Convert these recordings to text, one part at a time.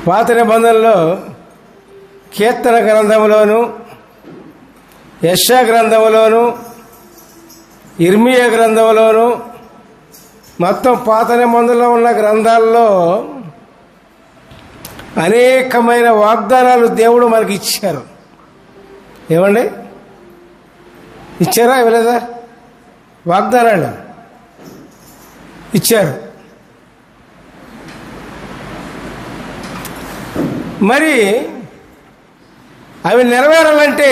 పాత నిబంధనలో కీర్తన గ్రంథంలోను, యెషయా గ్రంథంలోను, ఇర్మియా గ్రంథంలోను, మొత్తం పాత నిబంధనలో ఉన్న గ్రంథాల్లో అనేకమైన వాగ్దానాలు దేవుడు మనకి ఇచ్చారు. ఏమండి, ఇచ్చారా ఇవ్వలేదా? వాగ్దానాలు ఇచ్చారు. మరి అవి నెరవేరాలంటే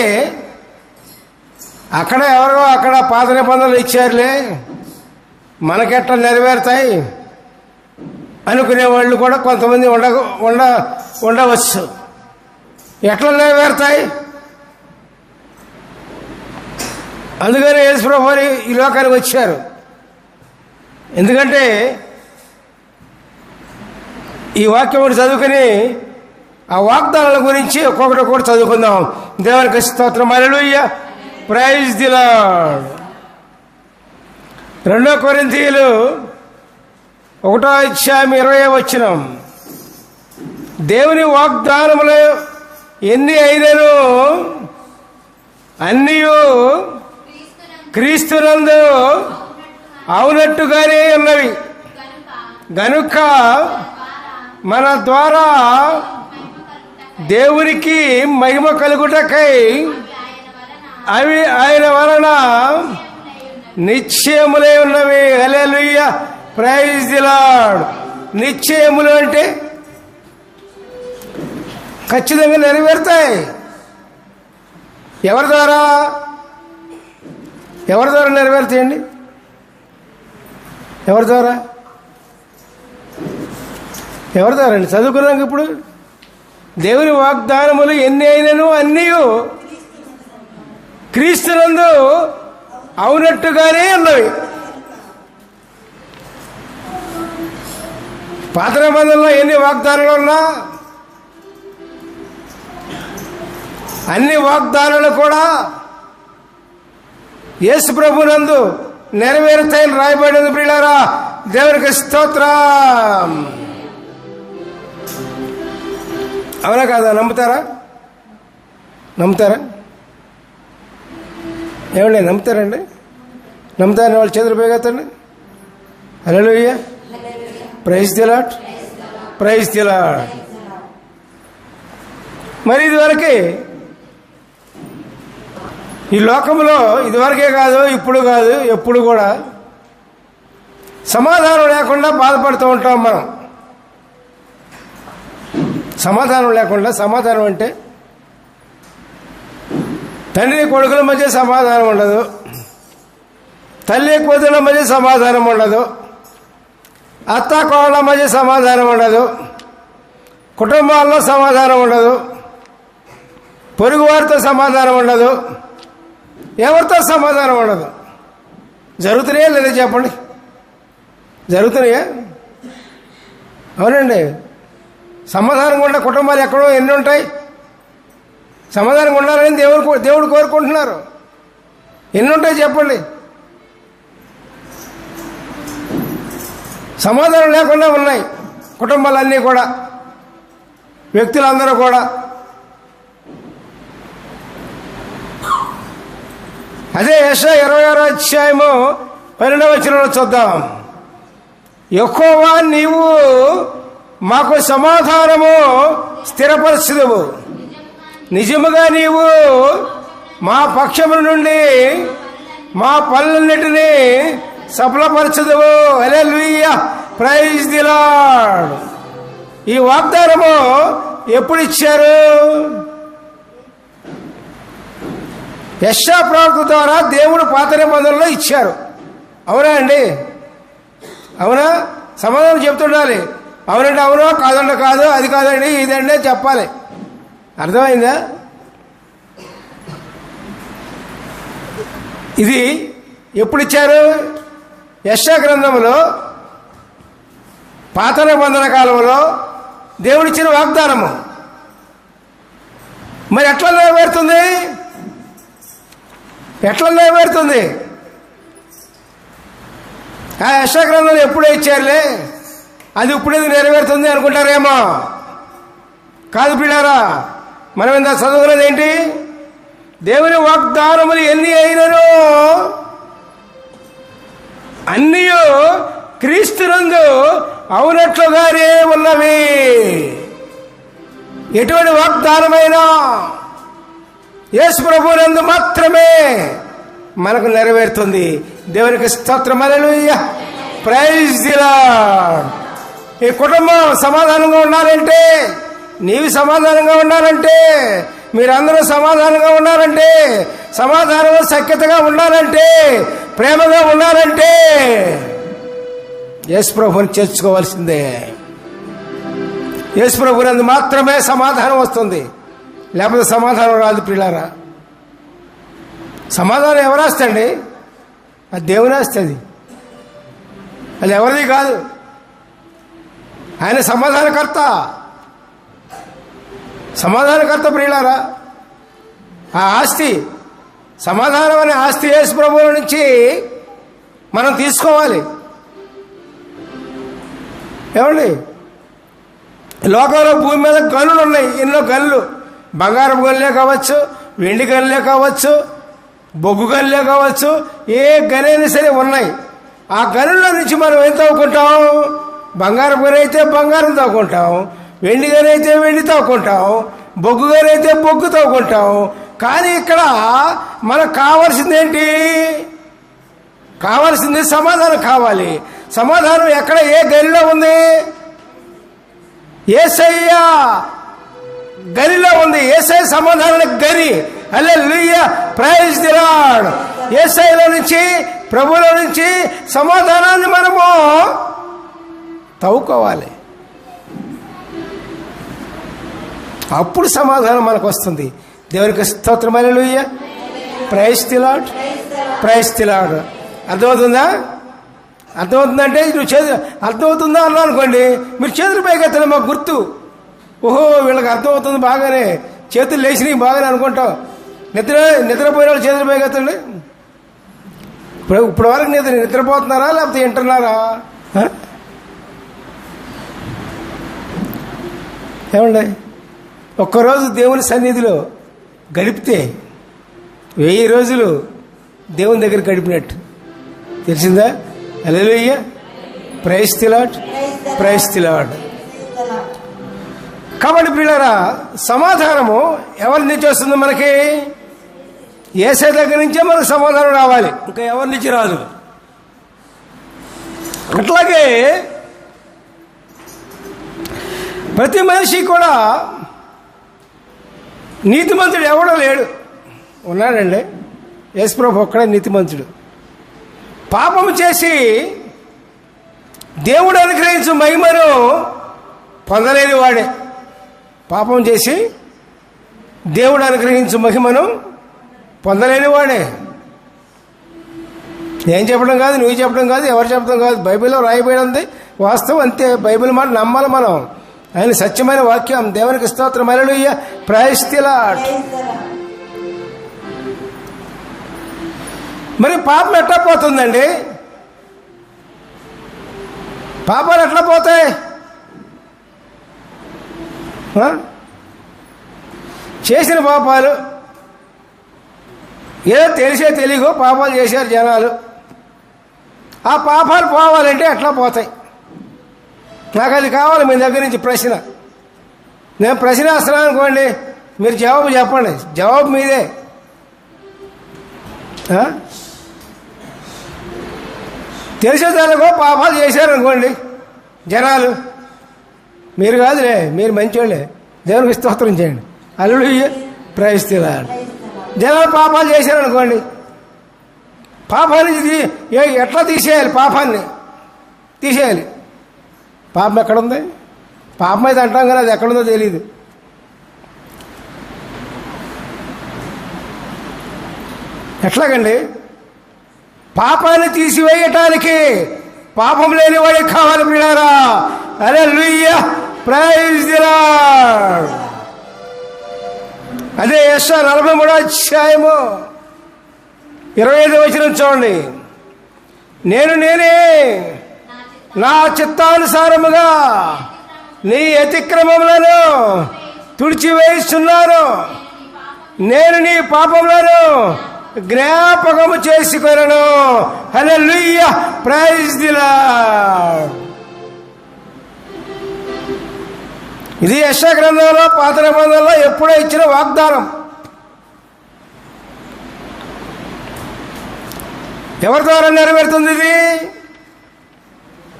అక్కడ పాత నిబంధనలు ఇచ్చారులే, మనకెట్లా నెరవేరుతాయి అనుకునే వాళ్ళు కూడా కొంతమంది ఉండవచ్చు. ఎట్లా నెరవేరుతాయి? అందుకని యేసుప్రభు ఈ లోకానికి వచ్చారు. ఎందుకంటే ఈ వాక్యం చదువుకుని ఆ వాగ్దానాల గురించి ఒక్కొక్కటి కూడా చదువుకుందాం. దేవునికి స్తోత్రం, హల్లెలూయా, ప్రైజ్ ది లార్డ్. 2 కొరింథీయులు 1:20 దేవుని వాగ్దానములు ఎన్ని అయినను అన్నీయు క్రీస్తునందు అవునట్టుగానే ఉన్నవి గనుక మన ద్వారా దేవునికి మహిమ కలుగుటకై అవి ఆయన వలన నిశ్చయములై ఉన్నవి. హల్లెలూయా, ప్రైజ్ ది లార్డ్. నిశ్చయములు అంటే ఖచ్చితంగా నెరవేరుతాయి. ఎవరి ద్వారా నెరవేరుతాయండి? ఎవరి ద్వారా అండి? చదువుకున్నాక ఇప్పుడు దేవుని వాగ్దానములు ఎన్ని అయినను అన్నీ క్రీస్తునందు అవునట్టుగానే ఉన్నవి. పాత నిబంధనలో ఎన్ని వాగ్దానాలు ఉన్నా అన్ని వాగ్దానాలు కూడా యేసు ప్రభునందు నెరవేరుతాయని రాయబడింది. ప్రియులారా, దేవునికి స్తోత్రం. అవునా కాదా? నమ్ముతారా? ఏమండి, నమ్ముతారండి? నమ్ముతారని వాళ్ళు చేతులు పోగొత్తండి. Hallelujah, praise the Lord, praise the Lord. మరి ఇదివరకే ఈ లోకంలో ఇదివరకే కాదు, ఇప్పుడు కాదు, ఎప్పుడు కూడా సమాధానం లేకుండా బాధపడుతూ ఉంటాం మనం. సమాధానం లేకుండా, సమాధానం అంటే తండ్రి కొడుకుల మధ్య సమాధానం ఉండదు, తల్లి కూతుళ్ళ మధ్య సమాధానం ఉండదు, అత్త కోడళ్ళ మధ్య సమాధానం ఉండదు, కుటుంబాల్లో సమాధానం ఉండదు, పొరుగు వారితో సమాధానం ఉండదు, ఎవరితో సమాధానం ఉండదు. జరుగుతున్నాయా లేదా చెప్పండి? జరుగుతున్నాయా? అవునండి. సమాధానంగా ఉండే కుటుంబాలు ఎక్కడో ఎన్ని ఉంటాయి. సమాధానంగా ఉండాలని దేవుడు కోరుకుంటున్నారు. ఎన్ని ఉంటాయి చెప్పండి? సమాధానం లేకుండా ఉన్నాయి కుటుంబాలన్నీ కూడా, వ్యక్తులందరూ కూడా. అదే యెషయా 26:12 చూద్దాం. యెహోవా, నీవు మాకు సమాధానము స్థిరపరచుదువు, నిజముగా నీవు మా పక్షము నుండి మా పనులన్నిటినీ సఫలపరచుదువు. హల్లెలూయా, ప్రైజ్ ది లార్డ్. ఈ వాగ్దానము ఎప్పుడు ఇచ్చారు? యెషయా ప్రవక్త ద్వారా దేవుడు పాత నిబంధనలో ఇచ్చారు. అవునా అండి? అవునా? సమాధానం చెప్తుండాలి. అవునంటే అవును, కాదంటే కాదు, అది కాదండి, ఇదండి చెప్పాలి. అర్థమైందా? ఇది ఎప్పుడు ఇచ్చారు? యెషయా గ్రంథంలో పాత నిబంధన కాలంలో దేవుడిచ్చిన వాగ్దానము. మరి ఎట్లా నెరవేరుతుంది? ఆ యెషయా గ్రంథంలో ఎప్పుడో ఇచ్చారులే, అది ఇప్పుడేది నెరవేరుతుంది అనుకుంటారేమో. కాదు పిల్లారా, మనం ఇంత చదువుకున్నది ఏంటి? దేవుని వాగ్దానములు ఎన్ని అయినను అన్నీ క్రీస్తునందు అవునట్లుగానే ఉన్నవి. ఎటువంటి వాగ్దానమైనా యేసు ప్రభువునందు మాత్రమే మనకు నెరవేరుతుంది. దేవునికి స్తోత్రం, హల్లెలూయా, ప్రైజ్ ది లార్డ్. ఈ కుటుంబం సమాధానంగా ఉండాలంటే, నీవు సమాధానంగా ఉండాలంటే, మీరందరూ సమాధానంగా ఉండాలంటే, సమాధానం సఖ్యతగా ఉండాలంటే, ప్రేమగా ఉండాలంటే యేసు ప్రభువుని చేర్చుకోవాల్సిందే. యేసు ప్రభువునందు మాత్రమే సమాధానం వస్తుంది, లేకపోతే సమాధానం రాదు పిల్లారా. సమాధానం ఎవరు వస్తండి? అది దేవుని వస్తుంది, అది ఎవరిది కాదు. ఆయన సమాధానకర్త, సమాధానకర్త ప్రియులారా. ఆ ఆస్తి, సమాధానం అనే ఆస్తి యేసు ప్రభువుల నుంచి మనం తీసుకోవాలి. ఏమండి, లోకంలో భూమి మీద గనులు ఉన్నాయి, ఎన్నో గనులు. బంగారం గనులే కావచ్చు, వెండి గనులే కావచ్చు, బొగ్గు గనులే కావచ్చు, ఏ గనైనా సరే ఉన్నాయి. ఆ గనుల్లో నుంచి మనం ఏం తవ్వుకుంటాం? బంగారం గని అయితే బంగారం తవ్వుకుంటాం, వెండి గని అయితే వెండి తవ్వుకుంటాం, బొగ్గు గని అయితే బొగ్గు తవ్వుకుంటాం. కానీ ఇక్కడ మనకు కావాల్సింది ఏంటి? కావాల్సింది సమాధానం కావాలి. సమాధానం ఎక్కడ, ఏ గనిలో ఉంది? యేసయ్య గనిలో ఉంది. యేసయ్య సమాధానానికి గని. హల్లెలూయా, ప్రైజ్ ది లార్డ్. యేసయ్యలో నుంచి, ప్రభువులో నుంచి సమాధానాన్ని మనము తవ్వుకోవాలి. అప్పుడు సమాధానం మనకు వస్తుంది. దేవునికి స్తోత్రం, hallelujah, praise the Lord, praise the Lord. అర్థమవుతుందా? అర్థమవుతుందంటే నువ్వు అర్థమవుతుందా అన్నా అనుకోండి, మీరు చేతులు పైకెత్తండి, మాకు గుర్తు. ఓహో, వీళ్ళకి అర్థమవుతుంది బాగానే, చేతులు లేచినవి బాగానే అనుకుంటాం. నిద్రపోయిన వాళ్ళు చేతులు పైకెత్తండి. ఇప్పుడు వరకు నిద్రపోతున్నారా లేకపోతే వింటున్నారా? ఏమండి, ఒక్కరోజు దేవుని సన్నిధిలో గడిపితే 1000 రోజులు దేవుని దగ్గర గడిపినట్టు. తెలిసిందా? Hallelujah, praise the Lord, praise the Lord. కాబట్టి ప్రియులారా, సమాధానము ఎవరి నుంచి వస్తుంది? మనకి యేసయ్య దగ్గర నుంచే మనకు సమాధానం రావాలి, ఇంకా ఎవరి నుంచి రాదు. అట్లాగే ప్రతి మనిషి కూడా నీతిమంతుడు ఎవడో లేడు. ఉన్నాడండి, యేసు ప్రభు ఒక్కడే నీతిమంతుడు. పాపము చేసి దేవుడు అనుగ్రహించు మహిమను పొందలేని వాడే. పాపం చేసి దేవుడు అనుగ్రహించు మహిమను పొందలేని వాడే. నేను చెప్పడం కాదు, నువ్వు చెప్పడం కాదు, ఎవరు చెప్పడం కాదు, బైబిల్లో రాయబడింది వాస్తవం, అంతే. బైబిల్ మాట నమ్మాలి మనం. ఆయన సత్యమైన వాక్యం. దేవునికి స్తోత్రం, హల్లెలూయా, ప్రైజ్ ది లార్డ్. మరి పాపం ఎట్లా పోతుందండి? పాపాలు ఎట్లా పోతాయి? చేసిన పాపాలు ఏదో తెలిసే తెలియకో పాపాలు చేశారు జనాలు. ఆ పాపాలు పోవాలంటే ఎట్లా పోతాయి? నాకు అది కావాలి మీ దగ్గర నుంచి ప్రశ్న. నేను ప్రశ్న వేస్తున్నాను అనుకోండి, మీరు జవాబు చెప్పండి. జవాబు మీదే. తెలిసేదానికో పాపాలు చేశారనుకోండి జనాలు, మీరు కాదులే, మీరు మంచోళ్ళే, దేవునికి స్తోత్రం చేయండి, హల్లెలూయా, ప్రైజ్ ది లార్డ్. జనాలు పాపాలు చేశారనుకోండి, పాపాన్ని ఎట్లా తీసేయాలి? పాపాన్ని తీసేయాలి. పాపం ఎక్కడుంది? పాపం అయితే అంటాం కానీ అది ఎక్కడుందో తెలియదు. ఎట్లాగండి? పాపాన్ని తీసివేయటానికి పాపం లేని వాడికి కావాలి ప్రియులారా. హల్లెలూయా, ప్రైజ్ ది లార్డ్. అదే యెషయా 43వ అధ్యాయము 25వ వచనం చూడండి. నేనే నా చిత్తానుసారముగా నీ అతిక్రమములను తుడిచివేస్తున్నాను, నేను నీ పాపములను జ్ఞాపకము చేసుకొనను. హల్లెలూయా, ప్రైజ్ ది లార్డ్. ఇది యెషయా గ్రంథంలో పాత నిబంధనలో ఎప్పుడో ఇచ్చిన వాగ్దానం. ఎవరి ద్వారా నెరవేరుతుంది ఇది?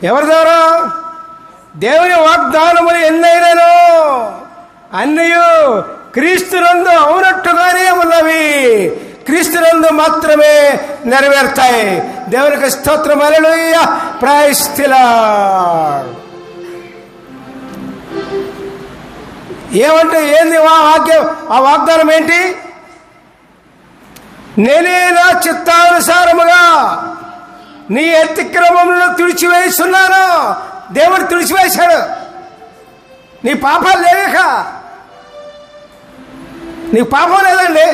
ఎవరి ద్వారా? దేవుని వాగ్దానములు ఎన్నైనాను అన్నయు క్రీస్తునందు అవునట్టుగానే ఉన్నవి, క్రీస్తునందు మాత్రమే నెరవేరుతాయి. దేవునికి స్తోత్రం. Hallelujah, praise the lord. ఏమంటే ఏంది వాక్యం? ఆ వాగ్దానం ఏంటి? నేనే నా చిత్తానుసారముగా నీ అతిక్రమములను తుడిచివేస్తున్నాను. దేవుడు తుడిచివేశాడు. నీ పాపాలు లేక, నీ పాపం లేదండి,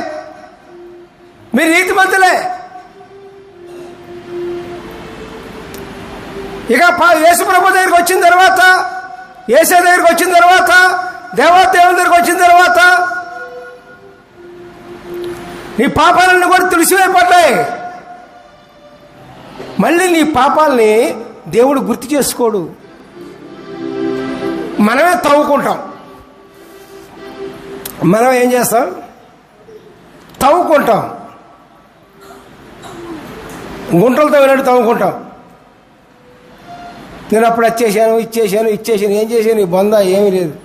మీరు నీతిమంతులే. ఇక యేసు ప్రభు దగ్గరికి వచ్చిన తర్వాత, యేసే దగ్గరికి వచ్చిన తర్వాత, దేవాదేవుని దగ్గరికి వచ్చిన తర్వాత నీ పాపాలను కూడా తుడిచివేయబడ్డాయి. మళ్ళీ నీ పాపాలని దేవుడు గుర్తు చేసుకోడు, మనమే తవ్వుకుంటాం. మనం ఏం చేస్తాం? తవ్వుకుంటాం, గుంటలు తవ్వినట్టు తవ్వుకుంటాం. నేను అప్పుడు ఇచ్చేసాను. ఏం చేశాను? ఈ బొంద ఏమీ లేదు.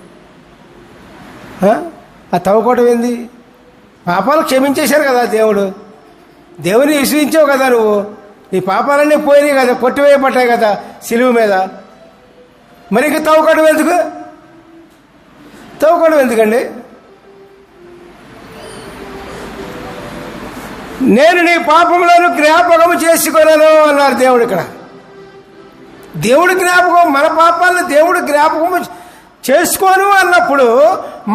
ఆ తవ్వుకోవటం ఏంది? పాపాలు క్షమించేశారు కదా దేవుడు. దేవుని విశ్వసించావు కదా నువ్వు. నీ పాపాలన్నీ పోయినాయి కదా, కొట్టివేయబడ్డాయి కదా సిలువ మీద. మరి ఇంక తవ్వుకోవడం ఎందుకు? తవ్వుకోవడం ఎందుకండి? నేను నీ పాపములను జ్ఞాపకము చేసుకొనను అన్నారు దేవుడు. ఇక్కడ దేవుడి జ్ఞాపకం, మన పాపాలను దేవుడు జ్ఞాపకం చేసుకోను అన్నప్పుడు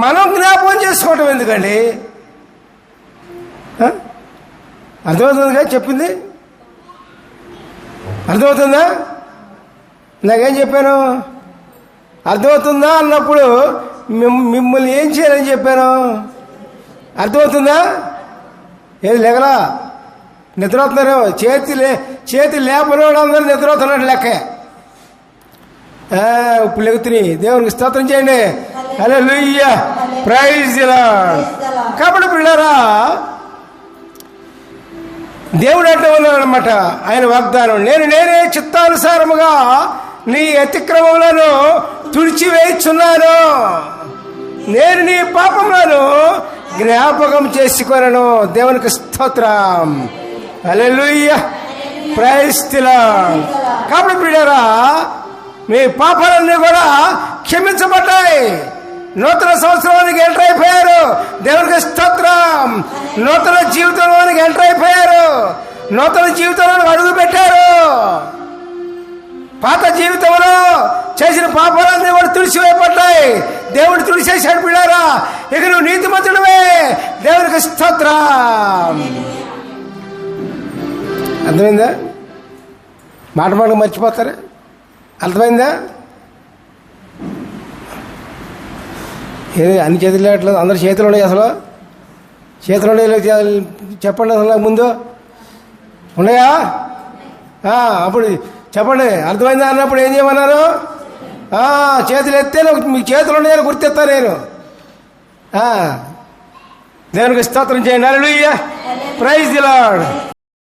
మనం జ్ఞాపకం చేసుకోవటం ఎందుకండి? అర్థమవుతుందిగా చెప్పింది? అర్థమవుతుందా? నాకేం చెప్పాను? అర్థమవుతుందా అన్నప్పుడు మిమ్మల్ని ఏం చేయాలని చెప్పాను? అర్థమవుతుందా? ఏది లేకలా నిద్రవుతున్నారు? చేతి లేపని అందరూ నిద్రవుతున్నట్టు లెక్క. ఇప్పుడు లెగుతుని దేవునికి స్తోత్రం చేయండి. హల్లెలూయా, ప్రైజ్ ది లార్డ్. కాబట్టి పిల్లరా, దేవుడు అంటే ఉన్నాడనమాట ఆయన వాగ్దానం. నేనే చిత్తానుసారముగా నీ అతిక్రమములను తుడిచివేయుచున్నాను, నేను నీ పాపములను జ్ఞాపకం చేసుకొనను. దేవునికి స్తోత్రం. Hallelujah, praise the Lord. కాబట్టి పిల్లరా, మీ పాపాలన్నీ కూడా క్షమించబడ్డాయి. నూతన సంవత్సరానికి ఎంటర్ అయిపోయారు. దేవునికి స్తోత్రం. నూతన జీవితంలోనికి ఎంటర్ అయిపోయారు. నూతన జీవితంలోనికి అడుగు పెట్టారు. పాత జీవితంలో చేసిన పాపాలన్నీ కూడా తుడిచివేయబడ్డాయి. దేవుడు తుడిచేశాడు పిల్లారా. ఇక నువ్వు నీతిమంతుడివే. దేవునికి స్తోత్రం. అర్థమైందా? మాట మర్చిపోతారా? అర్థమైందా? ఏది అన్ని చేతులు లేట్లేదు, అందరు చేతులు ఉన్నాయి. అసలు చేతులు ఉన్నాయి చెప్పండి. అసలు ముందు ఉన్నాయా? అప్పుడు చెప్పండి. అర్థమైందా అన్నప్పుడు ఏం చేయమన్నారు? చేతులు ఎత్తే మీ చేతులు ఉన్నాయని గుర్తెత్తా నేను. దేవునికి స్తోత్రం చేయండి. హల్లెలూయా, ప్రైజ్ ది లార్డ్.